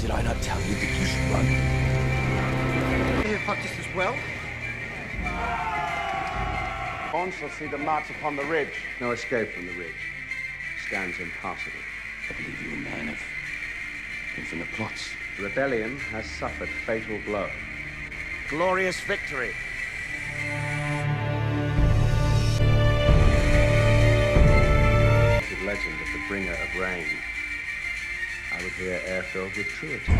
Did I not tell you that you should run? Here fought just as well. On shall see the march upon the ridge. No escape from the ridge. Stands impassable. I believe you a man of infinite plots. The rebellion has suffered fatal blow. Glorious victory. The legend of the bringer of rain. I would hear air filled with truity.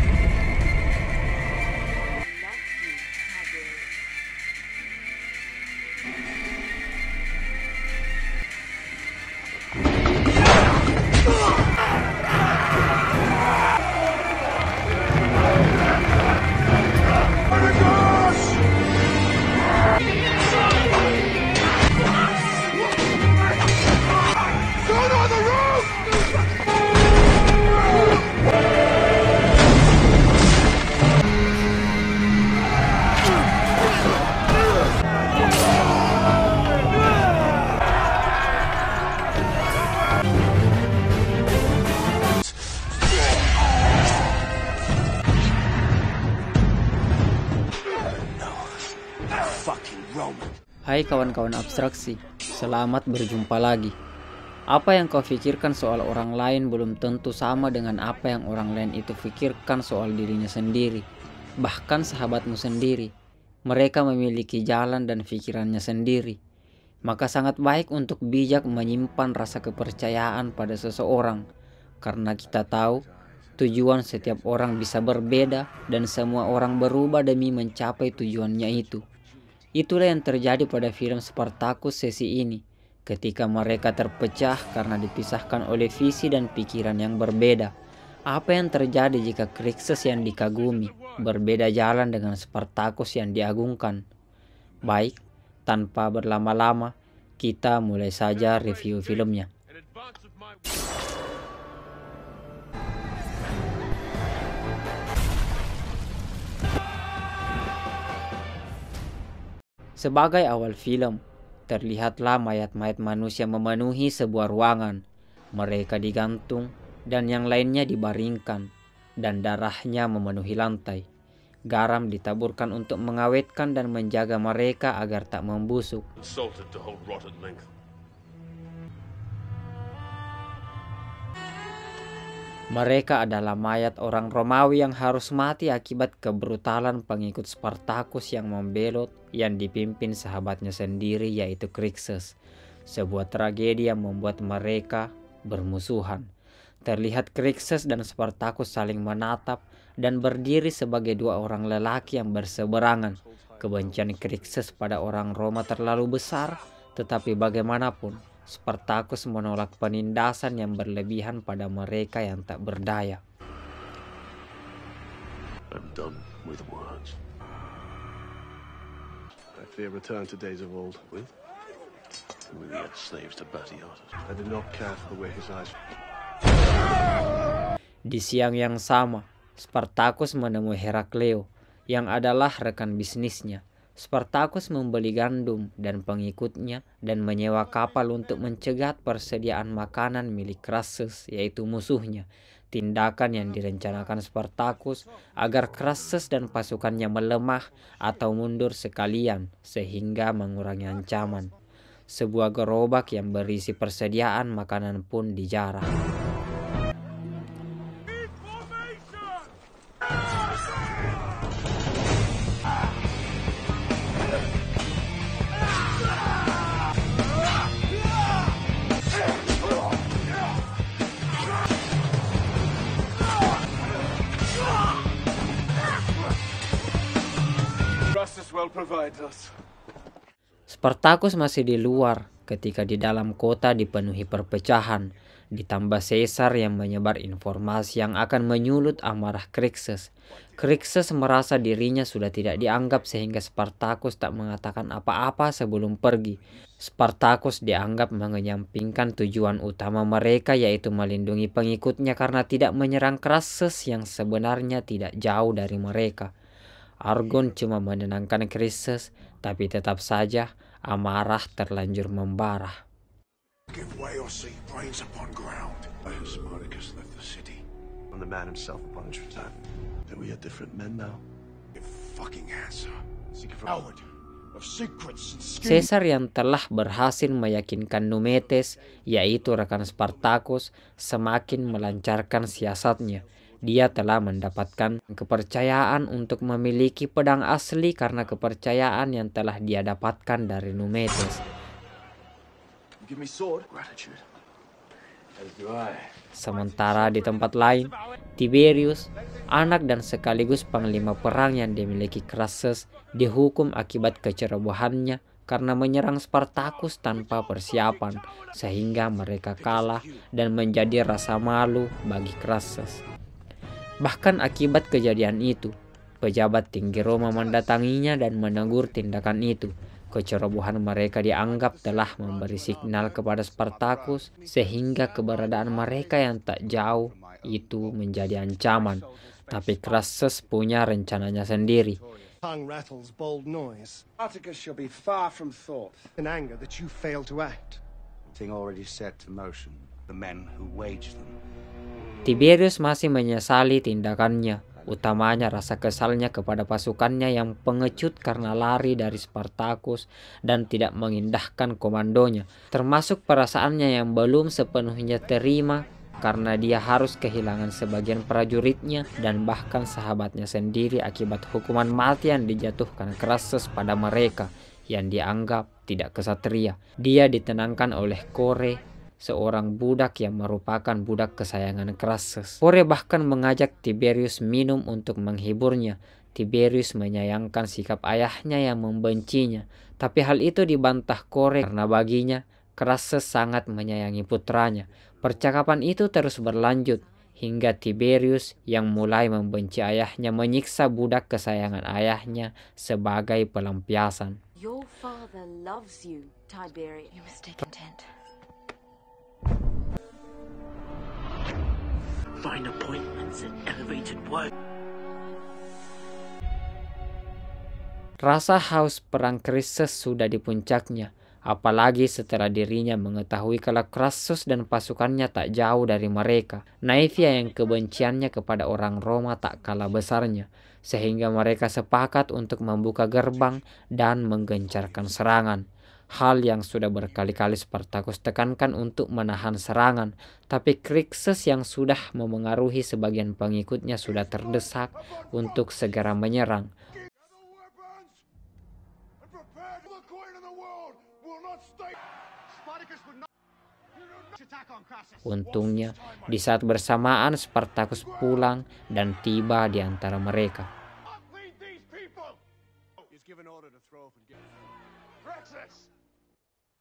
Hai kawan-kawan abstraksi, selamat berjumpa lagi. Apa yang kau pikirkan soal orang lain belum tentu sama dengan apa yang orang lain itu pikirkan soal dirinya sendiri. Bahkan sahabatmu sendiri, mereka memiliki jalan dan pikirannya sendiri. Maka sangat baik untuk bijak menyimpan rasa kepercayaan pada seseorang, karena kita tahu tujuan setiap orang bisa berbeda dan semua orang berubah demi mencapai tujuannya itu. Itulah yang terjadi pada film Spartacus sesi ini, ketika mereka terpecah karena dipisahkan oleh visi dan pikiran yang berbeda. Apa yang terjadi jika Crixus yang dikagumi berbeda jalan dengan Spartacus yang diagungkan? Baik, tanpa berlama-lama, kita mulai saja review filmnya. Sebagai awal film, terlihatlah mayat-mayat manusia memenuhi sebuah ruangan. Mereka digantung dan yang lainnya dibaringkan, dan darahnya memenuhi lantai. Garam ditaburkan untuk mengawetkan dan menjaga mereka agar tak membusuk. Mereka adalah mayat orang Romawi yang harus mati akibat kebrutalan pengikut Spartacus yang membelot yang dipimpin sahabatnya sendiri yaitu Crixus. Sebuah tragedi yang membuat mereka bermusuhan. Terlihat Crixus dan Spartacus saling menatap dan berdiri sebagai dua orang lelaki yang berseberangan. Kebencian Crixus pada orang Roma terlalu besar, tetapi bagaimanapun Spartacus menolak penindasan yang berlebihan pada mereka yang tak berdaya. I'm done with words. I fear return to days of old. With the slaves to Batiatus. I did not care for the way his eyes. Di siang yang sama, Spartacus menemui Herakleo yang adalah rekan bisnisnya. Spartacus membeli gandum dan pengikutnya dan menyewa kapal untuk mencegat persediaan makanan milik Crassus, yaitu musuhnya. Tindakan yang direncanakan Spartacus agar Crassus dan pasukannya melemah atau mundur sekalian sehingga mengurangi ancaman. Sebuah gerobak yang berisi persediaan makanan pun dijarah. Spartacus masih di luar ketika di dalam kota dipenuhi perpecahan, ditambah Caesar yang menyebar informasi yang akan menyulut amarah Crixus. Crixus merasa dirinya sudah tidak dianggap sehingga Spartacus tak mengatakan apa-apa sebelum pergi. Spartacus dianggap mengenyampingkan tujuan utama mereka, yaitu melindungi pengikutnya karena tidak menyerang Crassus yang sebenarnya tidak jauh dari mereka. Argon cuma menenangkan Crassus, tapi tetap saja amarah terlanjur membara. Give way or see brains upon ground. I have Spartacus left the city. from the man himself upon his return. That we are different men now. You fucking answer. Coward of secrets and schemes. Caesar yang telah berhasil meyakinkan Numetes, yaitu rekan Spartacus, semakin melancarkan siasatnya. Dia telah mendapatkan kepercayaan untuk memiliki pedang asli karena kepercayaan yang telah dia dapatkan dari Numetes. Give me sword. Gratitude. As do I. Sementara di tempat lain, Tiberius, anak dan sekaligus panglima perang yang dimiliki Crassus, dihukum akibat kecerobohannya karena menyerang Spartacus tanpa persiapan, sehingga mereka kalah dan menjadi rasa malu bagi Crassus. Bahkan akibat kejadian itu, pejabat tinggi Roma mendatanginya dan menegur tindakan itu. Kecerobohan mereka dianggap telah memberi signal kepada Spartacus, sehingga keberadaan mereka yang tak jauh itu menjadi ancaman. Tapi Crassus punya rencananya sendiri. Tongue rattles bold noise. Spartacus shall be far from thought. In anger that you fail to act. Thing already set to motion. The men who waged them. Tiberius masih menyesali tindakannya, utamanya rasa kesalnya kepada pasukannya yang pengecut karena lari dari Spartacus dan tidak mengindahkan komandonya, termasuk perasaannya yang belum sepenuhnya terima karena dia harus kehilangan sebagian prajuritnya dan bahkan sahabatnya sendiri akibat hukuman mati yang dijatuhkan Crassus pada mereka yang dianggap tidak kesatria. Dia ditenangkan oleh Kore, seorang budak yang merupakan budak kesayangan Crassus. Kore bahkan mengajak Tiberius minum untuk menghiburnya. Tiberius menyayangkan sikap ayahnya yang membencinya, tapi hal itu dibantah Kore karena baginya Crassus sangat menyayangi putranya. Percakapan itu terus berlanjut hingga Tiberius yang mulai membenci ayahnya menyiksa budak kesayangan ayahnya sebagai pelampiasan. Your father loves you, Tiberius. You must take content. Find appointments at elevated work. Rasa haus perang Crassus sudah di puncaknya, apalagi setelah dirinya mengetahui kalau Crassus dan pasukannya tak jauh dari mereka. Naivia yang kebenciannya kepada orang Roma tak kalah besarnya, sehingga mereka sepakat untuk membuka gerbang dan menggencarkan serangan. Hal yang sudah berkali-kali Spartacus tekankan untuk menahan serangan, tapi Crassus yang sudah memengaruhi sebagian pengikutnya sudah terdesak untuk segera menyerang. Untungnya, di saat bersamaan Spartacus pulang dan tiba di antara mereka.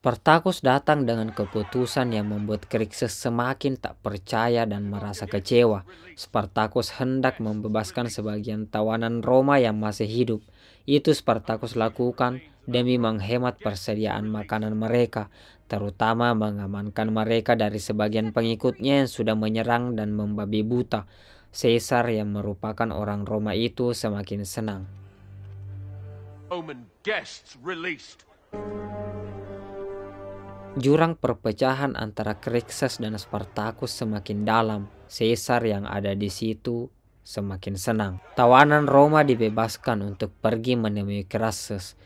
Spartacus datang dengan keputusan yang membuat Crassus semakin tak percaya dan merasa kecewa. Spartacus hendak membebaskan sebagian tawanan Roma yang masih hidup. Itu Spartacus lakukan demi menghemat persediaan makanan mereka, terutama mengamankan mereka dari sebagian pengikutnya yang sudah menyerang dan membabi buta. Caesar yang merupakan orang Roma itu semakin senang. Roman guests released. Jurang perpecahan antara Crassus dan Spartacus semakin dalam. Caesar yang ada di situ semakin senang. Tawanan Roma dibebaskan untuk pergi menemui Crassus.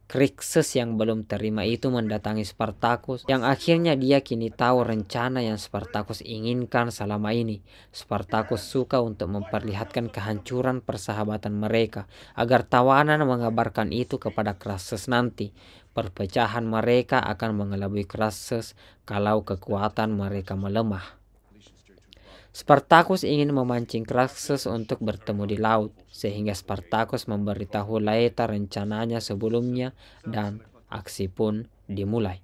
Crassus yang belum terima itu mendatangi Spartacus, yang akhirnya dia kini tahu rencana yang Spartacus inginkan selama ini. Spartacus suka untuk memperlihatkan kehancuran persahabatan mereka, agar tawanan mengabarkan itu kepada Crassus nanti. Perpecahan mereka akan mengelabui Crassus kalau kekuatan mereka melemah. Spartacus ingin memancing Crassus untuk bertemu di laut, sehingga Spartacus memberitahu Laeta rencananya sebelumnya dan aksi pun dimulai.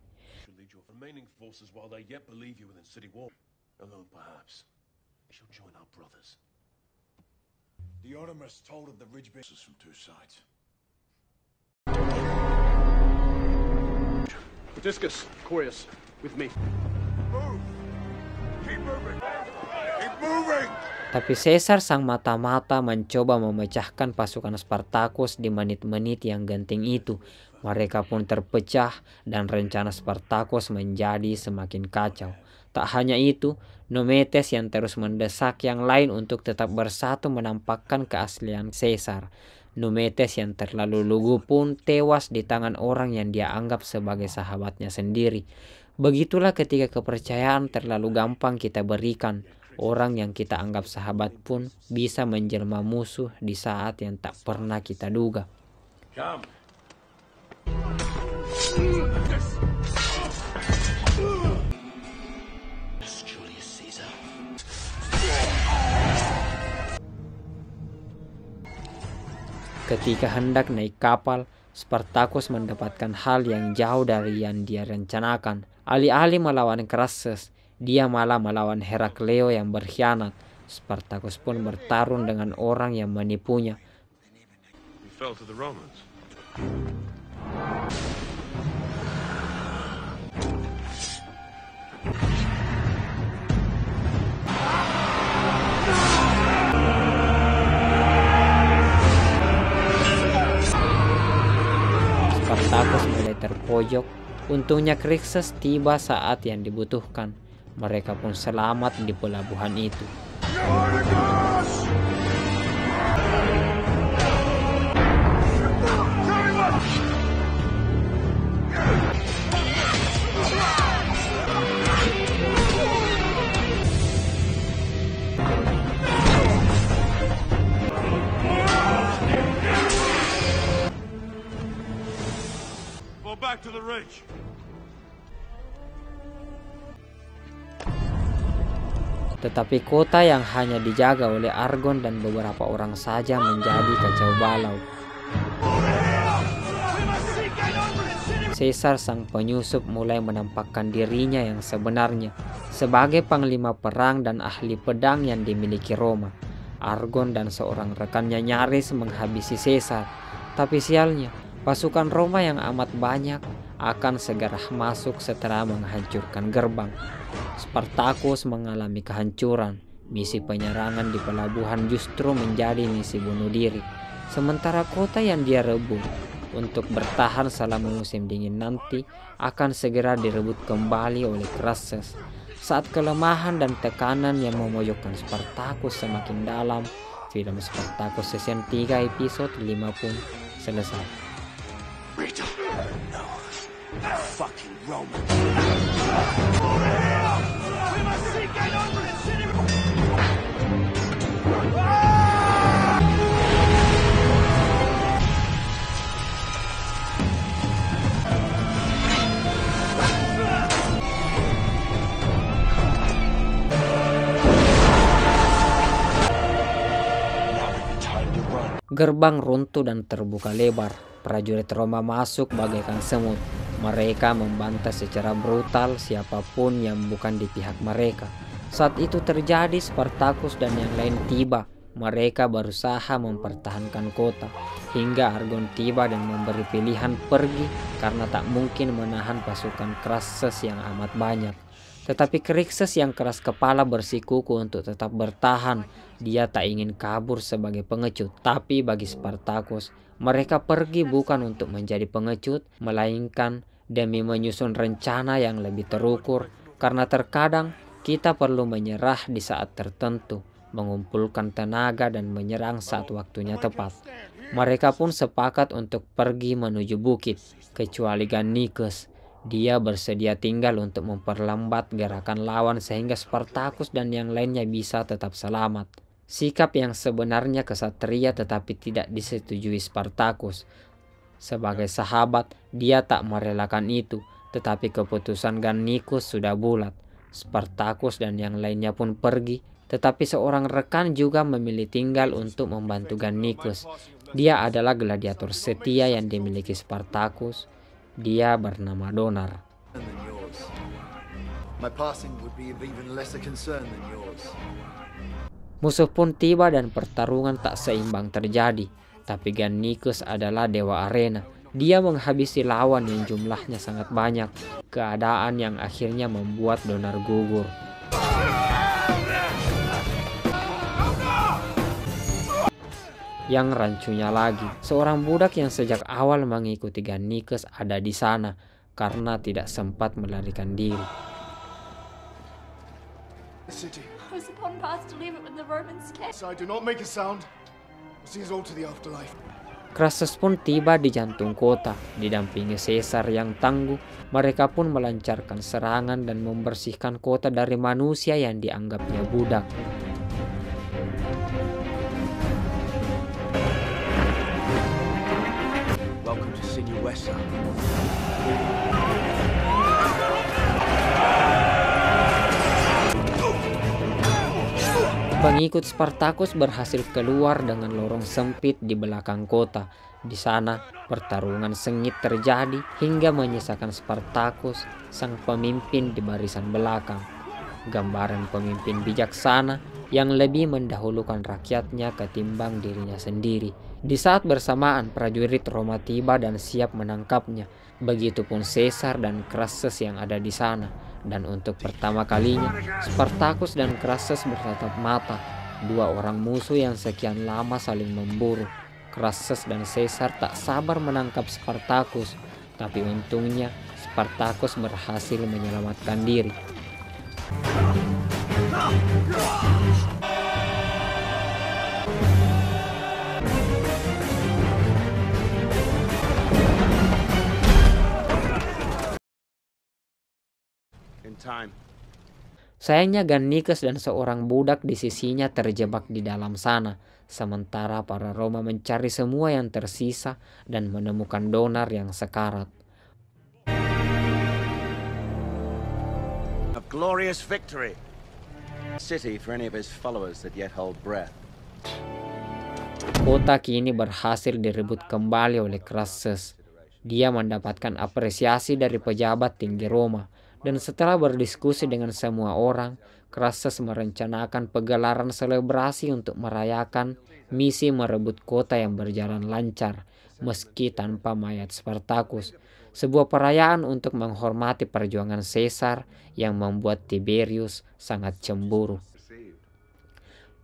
Discus, Corius, with me. Tapi Caesar sang mata-mata mencoba memecahkan pasukan Spartacus di menit-menit yang genting itu. Mereka pun terpecah dan rencana Spartacus menjadi semakin kacau. Tak hanya itu, Nometes yang terus mendesak yang lain untuk tetap bersatu menampakkan keaslian Caesar. Nometes yang terlalu lugu pun tewas di tangan orang yang dia anggap sebagai sahabatnya sendiri. Begitulah ketika kepercayaan terlalu gampang kita berikan. Orang yang kita anggap sahabat pun bisa menjelma musuh di saat yang tak pernah kita duga. Ketika hendak naik kapal, Spartacus mendapatkan hal yang jauh dari yang dia rencanakan. Alih-alih melawan Crassus, dia malah melawan Herakleo yang berkhianat. Spartacus pun bertarung dengan orang yang menipunya. We fell to the Romans. Spartacus mulai terpojok. Untungnya Crixus tiba saat yang dibutuhkan. Mereka pun selamat di pelabuhan itu. Fall back to the ridge. Tetapi kota yang hanya dijaga oleh Argon dan beberapa orang saja menjadi kacau balau. Caesar sang penyusup mulai menampakkan dirinya yang sebenarnya sebagai panglima perang dan ahli pedang yang dimiliki Roma. Argon dan seorang rekannya nyaris menghabisi Caesar, tapi sialnya pasukan Roma yang amat banyak akan segera masuk setelah menghancurkan gerbang. Spartacus mengalami kehancuran. Misi penyerangan di pelabuhan justru menjadi misi bunuh diri. Sementara kota yang dia rebut untuk bertahan selama musim dingin nanti akan segera direbut kembali oleh Crassus. Saat kelemahan dan tekanan yang memojokkan Spartacus semakin dalam, film Spartacus season 3 episode 5 pun selesai. Fucking Roman. Gerbang runtuh dan terbuka lebar. Prajurit Roma masuk bagaikan semut. Mereka membantai secara brutal siapapun yang bukan di pihak mereka. Saat itu terjadi, Spartacus dan yang lain tiba. Mereka berusaha mempertahankan kota hingga Argon tiba dan memberi pilihan pergi karena tak mungkin menahan pasukan Crassus yang amat banyak. Tetapi Crixus yang keras kepala bersikuku untuk tetap bertahan. Dia tak ingin kabur sebagai pengecut. Tapi bagi Spartacus, mereka pergi bukan untuk menjadi pengecut, melainkan demi menyusun rencana yang lebih terukur. Karena terkadang kita perlu menyerah di saat tertentu, mengumpulkan tenaga dan menyerang saat waktunya tepat. Mereka pun sepakat untuk pergi menuju bukit, kecuali Gannicus. Dia bersedia tinggal untuk memperlambat gerakan lawan sehingga Spartacus dan yang lainnya bisa tetap selamat. Sikap yang sebenarnya kesatria tetapi tidak disetujui Spartacus. Sebagai sahabat, dia tak merelakan itu, tetapi keputusan Gannicus sudah bulat. Spartacus dan yang lainnya pun pergi, tetapi seorang rekan juga memilih tinggal untuk membantu Gannicus. Dia adalah gladiator setia yang dimiliki Spartacus. Dia bernama Donar. Musuh pun tiba dan pertarungan tak seimbang terjadi. Tapi Gannicus adalah dewa arena. Dia menghabisi lawan yang jumlahnya sangat banyak, keadaan yang akhirnya membuat Donar gugur. Yang rancunya lagi, seorang budak yang sejak awal mengikuti Gannicus ada di sana karena tidak sempat melarikan diri. The city. I was upon path to leave it when the Romans came. So do not make a sound. We'll see us all to the afterlife. Crassus pun tiba di jantung kota, didampingi Caesar yang tangguh. Mereka pun melancarkan serangan dan membersihkan kota dari manusia yang dianggapnya budak. Welcome to Sinuessa. Pengikut Spartacus berhasil keluar dengan lorong sempit di belakang kota. Di sana, pertarungan sengit terjadi hingga menyisakan Spartacus, sang pemimpin, di barisan belakang. Gambaran pemimpin bijaksana yang lebih mendahulukan rakyatnya ketimbang dirinya sendiri. Di saat bersamaan, prajurit Roma tiba dan siap menangkapnya. Begitupun Caesar dan Crassus yang ada di sana. Dan untuk pertama kalinya, Spartacus dan Crassus bertatap mata, dua orang musuh yang sekian lama saling memburu. Crassus dan Caesar tak sabar menangkap Spartacus, tapi untungnya Spartacus berhasil menyelamatkan diri. Sayangnya Gannicus dan seorang budak di sisinya terjebak di dalam sana, sementara para Roma mencari semua yang tersisa dan menemukan Donar yang sekarat. A glorious victory. City for any of his followers that yet hold breath. Kota kini berhasil direbut kembali oleh Crassus. Dia mendapatkan apresiasi dari pejabat tinggi Roma. Dan setelah berdiskusi dengan semua orang, Crassus merencanakan pegelaran selebrasi untuk merayakan misi merebut kota yang berjalan lancar, meski tanpa mayat Spartacus. Sebuah perayaan untuk menghormati perjuangan Caesar yang membuat Tiberius sangat cemburu.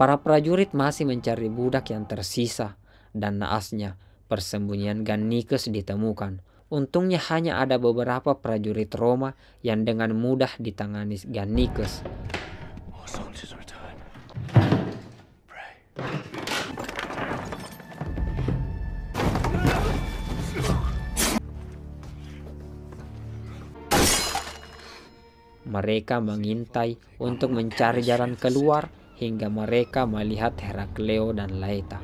Para prajurit masih mencari budak yang tersisa, dan naasnya persembunyian Gannicus ditemukan. Untungnya hanya ada beberapa prajurit Roma yang dengan mudah ditangani Gannicus. More soldiers return. Pray. Mereka mengintai untuk mencari jalan keluar hingga mereka melihat Herakleo dan Laeta.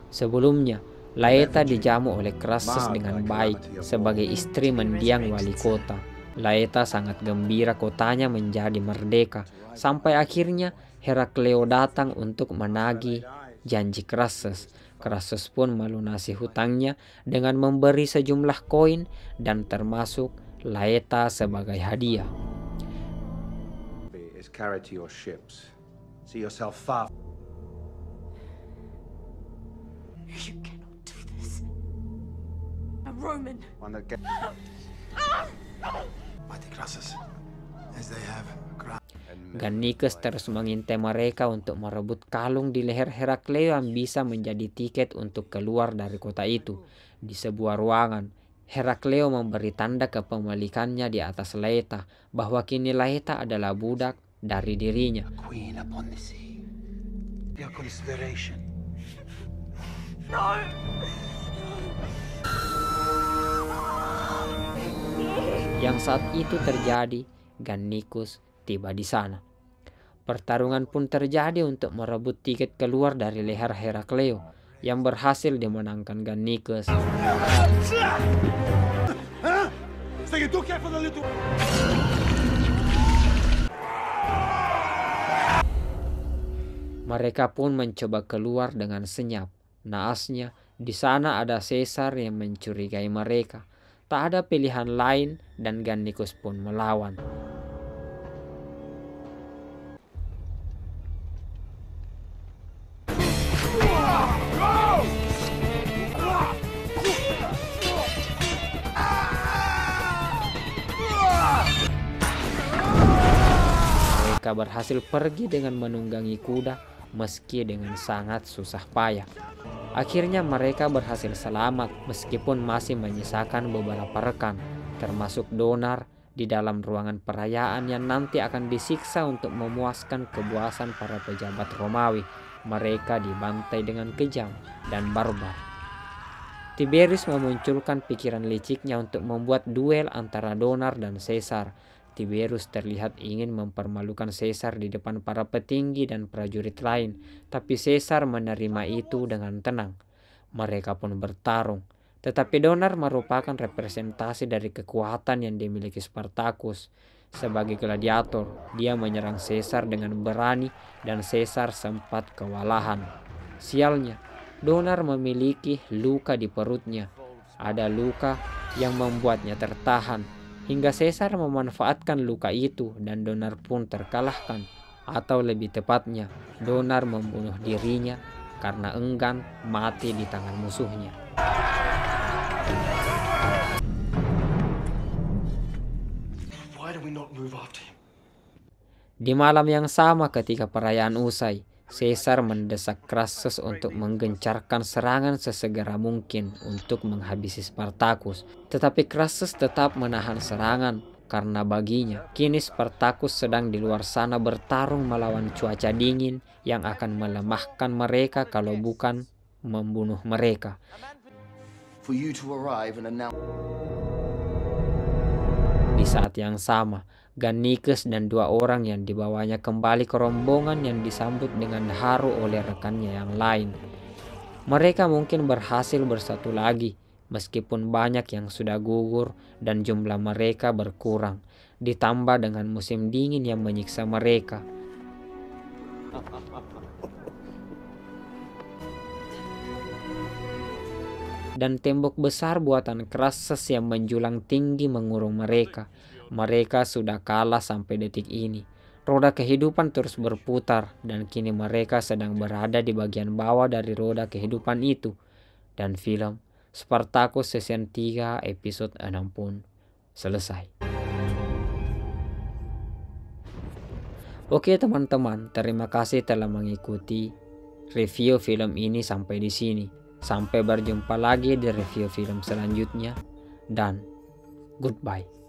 Sebelumnya, Laeta dijamu oleh Crassus dengan baik sebagai istri mendiang wali kota. Laeta sangat gembira kotanya menjadi merdeka, sampai akhirnya Herakleo datang untuk menagih janji Crassus. Crassus pun melunasi hutangnya dengan memberi sejumlah koin dan termasuk Laeta sebagai hadiah. Is carried to your ships. See yourself far. You cannot do this. A Roman. One that gets Mighty Crassus, as they have. Gannicus terus mengintai mereka untuk merebut kalung di leher Herakleo yang bisa menjadi tiket untuk keluar dari kota itu. Di sebuah ruangan, Herakleo memberi tanda kepemilikannya di atas Laeta bahwa kini Laeta adalah budak dari dirinya. Queen upon the sea. Your consideration. No! Yang saat itu terjadi, Gannicus tiba di sana. Pertarungan pun terjadi untuk merebut tiket keluar dari leher Herakleo yang berhasil dimenangkan Gannicus. Mereka pun mencoba keluar dengan senyap. Naasnya, di sana ada Caesar yang mencurigai mereka. Tak ada pilihan lain dan Gannicus pun melawan. mereka berhasil pergi dengan menunggangi kuda meski dengan sangat susah payah. Akhirnya mereka berhasil selamat meskipun masih menyisakan beberapa rekan, termasuk Donar di dalam ruangan perayaan yang nanti akan disiksa untuk memuaskan kepuasan para pejabat Romawi. Mereka dibantai dengan kejam dan barbar. Tiberius memunculkan pikiran liciknya untuk membuat duel antara Donar dan Caesar. Tiberius terlihat ingin mempermalukan Caesar di depan para petinggi dan prajurit lain, tapi Caesar menerima itu dengan tenang. Mereka pun bertarung, tetapi Donar merupakan representasi dari kekuatan yang dimiliki Spartacus. Sebagai gladiator, dia menyerang Caesar dengan berani dan Caesar sempat kewalahan. Sialnya, Donar memiliki luka di perutnya. Ada luka yang membuatnya tertahan, hingga Caesar memanfaatkan luka itu dan Donar pun terkalahkan. Atau lebih tepatnya, Donar membunuh dirinya karena enggan mati di tangan musuhnya. Why do we not move after him? Di malam yang sama ketika perayaan usai, Caesar mendesak Crassus untuk menggencarkan serangan sesegera mungkin untuk menghabisi Spartacus. Tetapi Crassus tetap menahan serangan karena baginya kini Spartacus sedang di luar sana bertarung melawan cuaca dingin yang akan melemahkan mereka kalau bukan membunuh mereka. For you to arrive and announce. Di saat yang sama, Gannicus dan 2 orang yang dibawanya kembali ke rombongan yang disambut dengan haru oleh rekannya yang lain. Mereka mungkin berhasil bersatu lagi, meskipun banyak yang sudah gugur dan jumlah mereka berkurang, ditambah dengan musim dingin yang menyiksa mereka. Dan tembok besar buatan Crassus yang menjulang tinggi mengurung mereka. Mereka sudah kalah sampai detik ini. Roda kehidupan terus berputar dan kini mereka sedang berada di bagian bawah dari roda kehidupan itu. Dan film Spartacus season 3 episode 6 pun selesai. Oke teman-teman, terima kasih telah mengikuti review film ini sampai di sini. Sampai berjumpa lagi di review film selanjutnya dan goodbye.